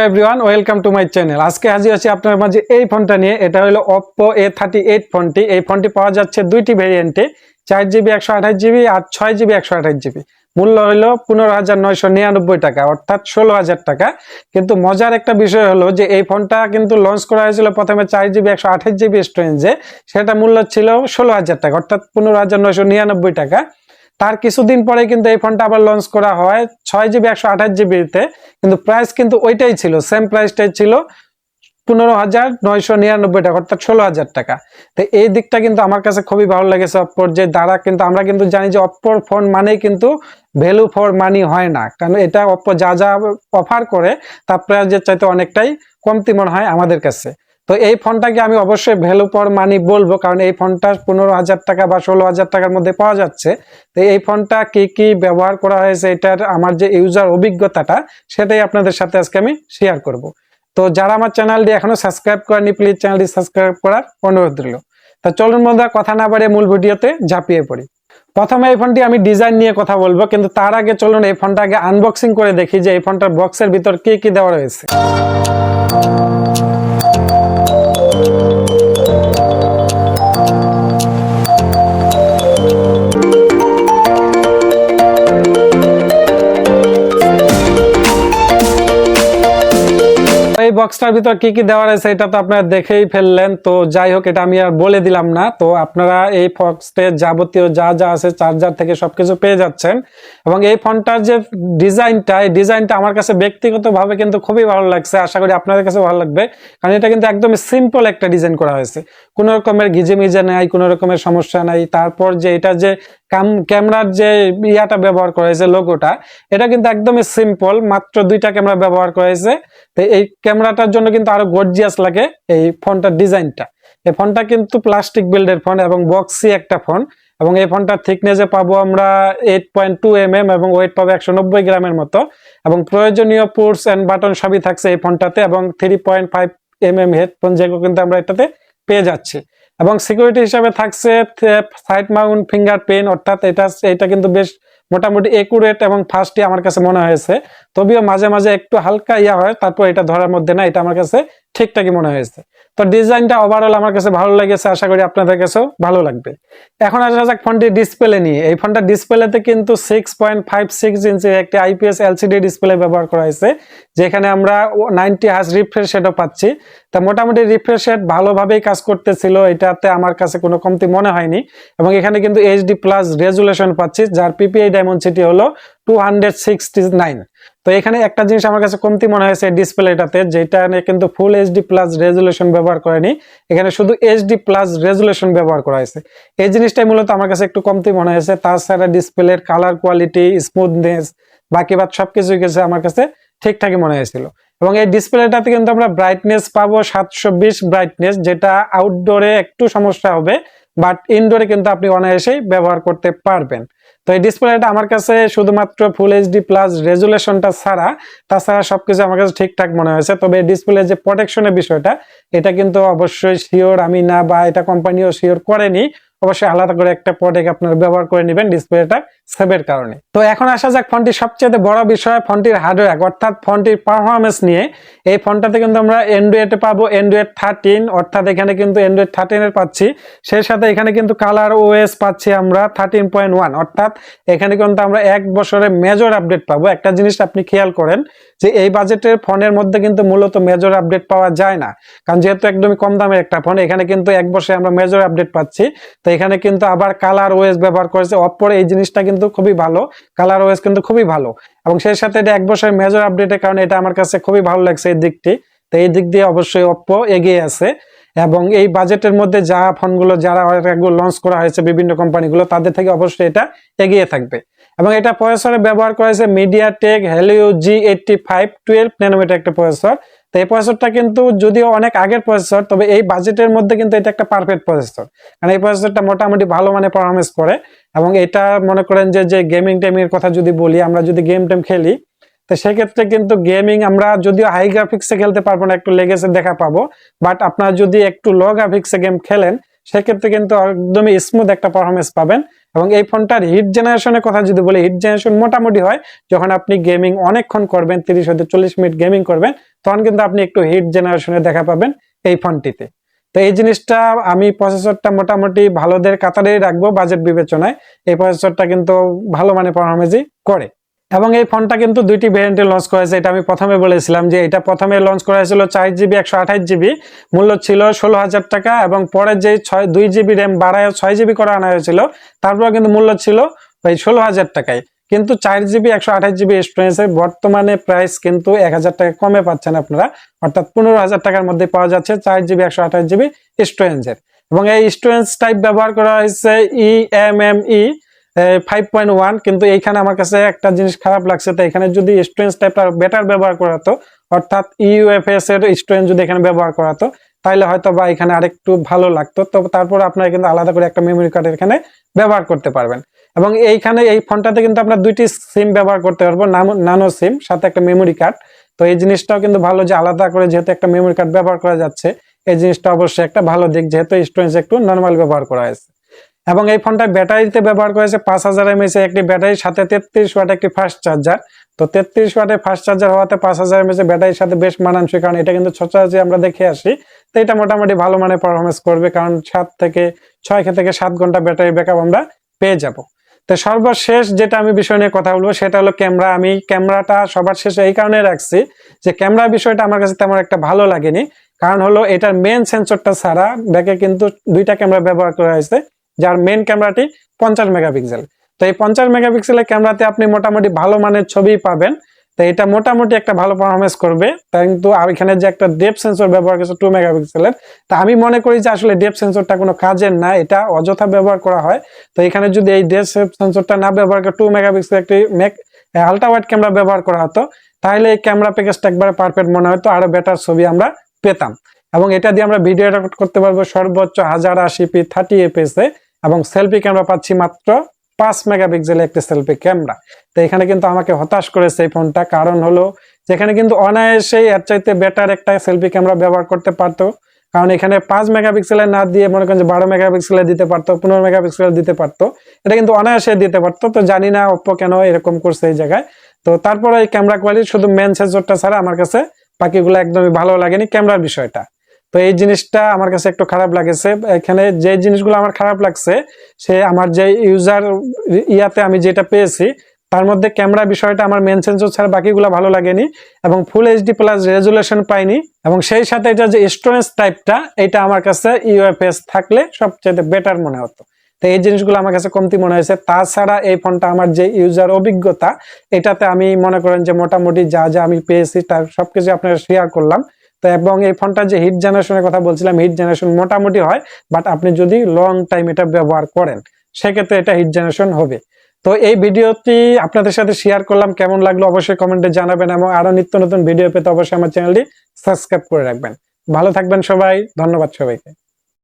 Everyone, welcome to my channel. আজকে হাজির আছি আপনার মাঝে এই ফোনটা নিয়ে। এটা হলো Oppo A38 ফোনটি। এই ফোনটি পাওয়া যাচ্ছে দুইটি ভেরিয়েন্টে, 4GB 128GB আর 6GB 128GB। মূল্য হলো 15,999 টাকা, অর্থাৎ 16,000 টাকা। কিন্তু মজার একটা বিষয় হলো যে এই ফোনটা কিন্তু লঞ্চ করা হয়েছিল প্রথমে 4GB 128GB স্টোরেজে, সেটা মূল্য ছিল 16,000 টাকা, অর্থাৎ 15,999 টাকা। তার কিছুদিন পরে কিন্তু এই ফোনটা আবার লঞ্চ করা হয় 6GB 128GB-তে, কিন্তু প্রাইস কিন্তু ওইটাই ছিল, সেম প্রাইসটাই ছিল 15,999 টাকা, অর্থাৎ 16,000 টাকা। তো এই দিকটা কিন্তু আমার কাছে খুবই ভালো লেগেছে অপ্পোর, যে দ্বারা কিন্তু আমরা কিন্তু জানি যে অপ্পোর ফোন মানেই কিন্তু ভ্যালু ফর মানি হয় না, কারণ এটা অপ্পো যা যা অফার করে তার প্রাইসের চাইতে অনেকটাই কমতি মনে হয় আমাদের কাছে। তো এই ফোনটাকে আমি অবশ্যই ভ্যালু ফর মানি বলবো, কারণ এই ফোনটা 15,000 টাকা বা 16,000 টাকার মধ্যে পাওয়া যাচ্ছে। তো এই ফোনটা কি কি ব্যবহার করা হয়েছে, এটার আমার যে ইউজার অভিজ্ঞতাটা সেটাই আপনাদের সাথে আজকে আমি শেয়ার করব। তো যারা আমার চ্যানেলটি এখনো সাবস্ক্রাইব করেনি, প্লিজ চ্যানেলটি সাবস্ক্রাইব করার অনুরোধ রইল। তা চলুন বন্ধুরা, কথা না বাড়িয়ে মূল ভিডিওতে ঝাঁপিয়ে পড়ি। প্রথমে এই ফোনটি আমি ডিজাইন নিয়ে কথা বলবো, কিন্তু তার আগে চলুন এই ফোনটা আগে আনবক্সিং করে দেখি যে এই ফোনটার বক্সের ভিতর কি কি দেওয়া রয়েছে। এই বক্সটার ভিতর কি কি দেওয়া রয়েছে এটা তো আপনারা দেখেই ফেললেন, তো যাই হোক, এটা আমি আর বলে দিলাম না। তো আপনারা এই বক্সে যাবতীয় যা যা আছে চার্জার থেকে সবকিছু পেয়ে যাচ্ছেন। এবং এই ফোনটার যে ডিজাইনটা, এই ডিজাইনটা আমার কাছে ব্যক্তিগতভাবে কিন্তু খুবই ভালো লাগছে, আশা করি আপনাদের কাছে ভালো লাগবে। কারণ এটা কিন্তু একদমই সিম্পল একটা ডিজাইন করা হয়েছে, কোনো রকমের ঘিজেমিজে নাই, কোনো রকমের সমস্যা নাই। তারপর যে এটা যে ক্যামেরার যে ইয়াটা ব্যবহার করা হয়েছে, লোগোটা, এটা কিন্তু একদমই সিম্পল, মাত্র দুইটা ক্যামেরা ব্যবহার করা হয়েছে। তো এই ক্যামেরাটার জন্য কিন্তু আরো গর্জিয়াস লাগে এই ফোনটার ডিজাইনটা। এই ফোনটা কিন্তু প্লাস্টিক বিল্ডের ফোন এবং বক্সি একটা ফোন, এবং এই ফোনটার থিকনেসে পাবো আমরা 8.2 mm এবং ওয়েট পাবো 190 গ্রামের মতো। এবং প্রয়োজনীয় পুশ এন্ড বাটন সবই থাকছে এই ফোনটাতে, এবং 3.5 mm হেডফোন যেগুলো কিন্তু আমরা এটাতে পেয়ে যাচ্ছি। এবং সিকিউরিটি হিসাবে থাকছে সাইড মাউন্ট ফিঙ্গারপ্রিন্ট, অর্থাৎ এটা কিন্তু বেশ মোটামুটি একুরেট এবং ফাস্টই আমার কাছে মনে হয়েছে। তবেও মাঝে মাঝে একটু হালকা ইয়া হয়, তারপর এটা ধরার মধ্যে না, এটা আমার কাছে ঠিকঠাকই মনে হয়েছে। তো ডিজাইনটা ওভারঅল আমার কাছে ভালো লেগেছে, আশা করি আপনাদের কাছেও ভালো লাগবে। এখন আসা যাক ফোনটির ডিসপ্লে নিয়ে। এই ফোনটা ডিসপ্লেতে কিন্তু 6.56 ইঞ্চি একটি IPS LCD ডিসপ্লে ব্যবহার করা হয়েছে, যেখানে আমরা 90 হার্জ রিফ্রেশ রেটও পাচ্ছি। তা মোটামুটি রিফ্রেশ রেট ভালোভাবেই কাজ করতেছিল, এটাতে আমার কাছে কোনো কমতি মনে হয়নি। এবং এখানে কিন্তু HD+ রেজুলেশন পাচ্ছি, যার PPI ডায়মেনসিটি হলো 269। তো এখানে একটা জিনিস আমার কাছে কমতি মনে হয়েছে ডিসপ্লেটাতে, যেটা কিন্তু ফুল HD+ রেজুলেশন ব্যবহার করেনি, এখানে শুধু HD+ রেজুলেশন ব্যবহার করা হয়েছে। এই জিনিসটাই মূলত আমার কাছে একটু কমতি মনে হয়েছে। তাছাড়া ডিসপ্লের কালার কোয়ালিটি, স্মুথনেস, বাকি বাদ সবকিছুই কিছু আমার কাছে ঠিকঠাকই মনে হয়েছিল। এবং এই ডিসপ্লেটাতে কিন্তু আমরা ব্রাইটনেস পাবো 720 ব্রাইটনেস, যেটা আউটডোরে একটু সমস্যা হবে, বাট ইনডোরে কিন্তু আপনি অনায়াসেই ব্যবহার করতে পারবেন। তো এই ডিসপ্লেটা আমার কাছে শুধুমাত্র ফুল HD+ রেজুলেশনটা ছাড়া, তাছাড়া সবকিছু আমার কাছে ঠিকঠাক মনে হয়েছে। তবে এই ডিসপ্লে যে প্রোটেকশনের বিষয়টা, এটা কিন্তু অবশ্যই শিওর আমি না, বা এটা কোম্পানিও শিওর করেনি। অবশ্যই আলাদা করে একটা প্রোডাক্ট আপনারা ব্যবহার করে নেবেন ডিসপ্লেটা সেভের কারণে। তো এখন আসা যাক ফোনটির সবচেয়ে বড় বিষয়, ফোনটির হার্ডওয়্যার অর্থাৎ ফোনটির পারফরমেন্স নিয়ে। এই ফোনটাতে কিন্তু আমরা অ্যান্ড্রয়েডে পাবো অ্যান্ড্রয়েড 13, অর্থাৎ এখানে কিন্তু অ্যান্ড্রয়েড 13 এর পাচ্ছি। সেই সাথে এখানে কিন্তু কালার OS পাচ্ছি আমরা 13.1, অর্থাৎ এখানে কিন্তু আমরা 1 বছরের মেজর আপডেট পাবো। একটা জিনিস আপনি খেয়াল করেন যে এই বাজেটের ফোনের মধ্যে কিন্তু মূলত মেজর আপডেট পাওয়া যায় না, কারণ যেহেতু একদমই কম দামের একটা ফোন, এখানে কিন্তু 1 বছরে আমরা মেজর আপডেট পাচ্ছি। তো এখানে কিন্তু আবার কালার OS ব্যবহার করেছে অপ্পোর, এই জিনিসটা কিন্তু খুবই ভালো, কালার OS কিন্তু খুবই ভালো। এবং সেই সাথে এটা 1 বছরের মেজর আপডেটের কারণে এটা আমার কাছে খুবই ভালো লাগছে এই দিকটি। তো এই দিক দিয়ে অবশ্যই অপ্পো এগিয়ে আছে। এবং এই বাজেটের মধ্যে যা ফোনগুলো যারা লঞ্চ করা হয়েছে বিভিন্ন কোম্পানিগুলো, তাদের থেকে অবশ্যই এটা এগিয়ে থাকবে। এবং এটা প্রসেসরে ব্যবহার করেছে MediaTek Helio G85 12 ন্যানোমিটার একটা প্রসেসর। তো এই প্রসেসরটা কিন্তু যদিও অনেক আগের প্রসেসর, তবে এই বাজেটের মধ্যে কিন্তু এটা একটা পারফেক্ট প্রসেসর, কারণ এই প্রসেসরটা মোটামুটি ভালো মানে পারফরমেন্স করে। এবং এটা মনে করেন যে গেমিং টাইমের কথা যদি বলি, আমরা যদি গেম টেম খেলি, তো সেক্ষেত্রে কিন্তু গেমিং আমরা যদিও হাই গ্রাফিক্সে খেলতে পারবো না, একটু লেগেছে দেখা পাবো, বাট আপনারা যদি একটু লো গ্রাফিক্সে গেম খেলেন, সেক্ষেত্রে কিন্তু একদমই স্মুথ একটা পারফরমেন্স পাবেন। এবং এই ফোনটার হিট জেনারেশনের কথা যদি বলি, হিট জেনারেশন মোটামুটি হয় যখন আপনি গেমিং অনেকক্ষণ করবেন, 30 হতে 40 মিনিট গেমিং করবেন, তখন কিন্তু আপনি একটু হিট জেনারেশনে দেখা পাবেন এই ফোনটিতে। তো এই জিনিসটা আমি প্রসেসরটা মোটামুটি ভালোদের কাতারেই রাখবো বাজেট বিবেচনায়। এই প্রসেসরটা কিন্তু ভালো মানে পারফরমেন্সই করে। এবং এই ফোনটা কিন্তু দুইটি ভেরিয়েন্টে লঞ্চ করেছে, এটা আমি প্রথমে বলেছিলাম যে এটা প্রথমে লঞ্চ করা হয়েছিল 4GB 128GB, মূল্য ছিল 16,000 টাকা, এবং পরে যে 2GB র্যাম বাড়ায় 6GB করা আনা হয়েছিল তারপর কিন্তু মূল্য ছিল ওই 16,000 টাকায়। কিন্তু 4GB 128GB স্টোরেজের বর্তমানে প্রাইস কিন্তু 1,000 টাকা কমে পাচ্ছেন আপনারা, অর্থাৎ 15,000 টাকার মধ্যে পাওয়া যাচ্ছে 4GB 128GB স্টোরেজের। এবং এই স্টোরেজ টাইপ ব্যবহার করা হয়েছে eMMC 5.1, কিন্তু এইখানে আমার কাছে একটা জিনিস খারাপ লাগছে। তো এখানে যদি স্টোরেজ টাইপটা বেটার ব্যবহার করা হতো, অর্থাৎ UFS এর স্টোরেজ যদি এখানে ব্যবহার করা হতো, তাহলে হয়তো বা এখানে আরেকটু ভালো লাগতো। তো তারপর আপনারা কিন্তু আলাদা করে একটা মেমোরি কার্ড এখানে ব্যবহার করতে পারবেন। এবং এইখানে এই ফোনটাতে কিন্তু আপনার দুইটি সিম ব্যবহার করতে পারবো, নানো সিম সাথে একটা মেমোরি কার্ড। তো এই জিনিসটাও কিন্তু ভালো যে আলাদা করে যেহেতু একটা মেমোরি কার্ড ব্যবহার করা যাচ্ছে, এই জিনিসটা অবশ্যই একটা ভালো দিক, যেহেতু স্টোরেজ একটু নর্মাল ব্যবহার করা হয়েছে। এবং এই ফোনটা ব্যাটারিতে ব্যবহার করেছে 5000 mAh একটি ব্যাটারির সাথে 33 ওয়াট একটি ফাস্ট চার্জার। তো 33 ওয়াটের ফাস্ট চার্জার হওয়াতে 5000 mAh ব্যাটারির সাথে বেশ মানানসই, কারণ এটা কিন্তু সচরাচর আমরা দেখে আসি। তো এটা মোটামুটি ভালো মানে পারফরমেন্স করবে, কারণ 6 থেকে 7 ঘন্টা ব্যাটারি ব্যাকআপ আমরা পেয়ে যাব। তো সর্বশেষ যেটা আমি বিষয় নিয়ে কথা বলবো সেটা হলো ক্যামেরা। আমি ক্যামেরাটা সবার শেষে এই কারণে রাখছি যে ক্যামেরা বিষয়টা আমার কাছে তেমন একটা ভালো লাগেনি। কারণ হলো এটার মেন সেন্সরটা ছাড়া ব্যাকে কিন্তু দুইটা ক্যামেরা ব্যবহার করা হয়েছে, যার মেন ক্যামেরাটি 50 মেগাপিক্সেল। তো এই 50 মেগাপিক্সেলের ক্যামেরাতে আপনি মোটামুটি ভালো মানের ছবি পাবেন। তো এটা মোটামুটি একটা ভালো পারফরমেন্স করবে। তাই কিন্তু এখানে যে একটা ডেপথ সেন্সর ব্যবহার করেছে 2 মেগাপিক্সেলের, তা আমি মনে করি যে আসলে ডেপথ সেন্সরটা কোনো কাজের না, এটা অযথা ব্যবহার করা হয়। তো এখানে যদি এই ডেপথ সেন্সরটা না ব্যবহার করে 2 মেগাপিক্সেল একটি আলট্রা ওয়াইড ক্যামেরা ব্যবহার করা হতো, তাহলে এই ক্যামেরা প্যাকেজটা একবারে পারফেক্ট মনে হতো, আরো বেটার ছবি আমরা পেতাম। এবং এটা দিয়ে আমরা ভিডিও রেকর্ড করতে পারবো সর্বোচ্চ 1080p 30fps এ, এবং সেলফি ক্যামেরা পাচ্ছি মাত্র 5 মেগাপিক্সেল একটি সেলফি ক্যামেরা। তো এখানে কিন্তু আমাকে হতাশ করেছে এই ফোনটা, কারণ হলো যেখানে কিন্তু অনায়াসেই এর চাইতে বেটার একটা সেলফি ক্যামেরা ব্যবহার করতে পারতো। কারণ এখানে 5 মেগাপিক্সেলের না দিয়ে মনে করেন যে 12 মেগাপিক্সেলের দিতে পারতো, 15 মেগাপিক্সেলের দিতে পারতো, এটা কিন্তু অনায়াসে দিতে পারতো। তো জানি না ওপ্পো কেন এরকম করছে এই জায়গায়। তো তারপরে এই ক্যামেরা কোয়ালিটি শুধু মেন সেন্সরটা ছাড়া আমার কাছে বাকিগুলো একদমই ভালো লাগেনি ক্যামেরার বিষয়টা। তো এই জিনিসটা আমার কাছে একটু খারাপ লাগেছে। এখানে যে জিনিসগুলো আমার খারাপ লাগছে, সে আমার যে ইউজার ইয়াতে আমি যেটা পেয়েছি তার মধ্যে ক্যামেরা বিষয়টা আমার মেন সেন্সর ছাড়া বাকিগুলো ভালো লাগেনি, এবং ফুল এইচডি প্লাস রেজুলেশন পাইনি, এবং সেই সাথে এটা যে স্টোরেজ টাইপটা এটা আমার কাছে ইউএফএস থাকলে সবচেয়ে বেটার মনে হতো। তো এই জিনিসগুলো আমার কাছে কমতি মনে হয়েছে। তাছাড়া এই ফোনটা আমার যে ইউজার অভিজ্ঞতা, এটাতে আমি মনে করেন যে মোটামুটি যা যা আমি পেয়েছি তার সবকিছু আপনারা শেয়ার করলাম। তো এবং এই ফোনটা যে হিট জেনারেশনের কথা বলছিলাম, হিট জেনারেশন মোটামুটি হয়, বাট আপনি যদি লং টাইম এটা ব্যবহার করেন সেক্ষেত্রে এটা হিট জেনারেশন হবে। তো এই ভিডিওটি আপনাদের সাথে শেয়ার করলাম, কেমন লাগলো অবশ্যই কমেন্টে জানাবেন, এবং আরো নিত্য নতুন ভিডিও পেতে অবশ্যই আমার চ্যানেলটি সাবস্ক্রাইব করে রাখবেন। ভালো থাকবেন সবাই, ধন্যবাদ সবাইকে।